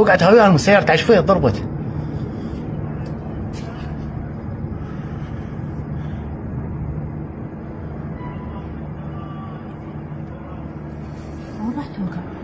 وقعت هاوي على المسير تعيش فيها ضربت. راح توقع.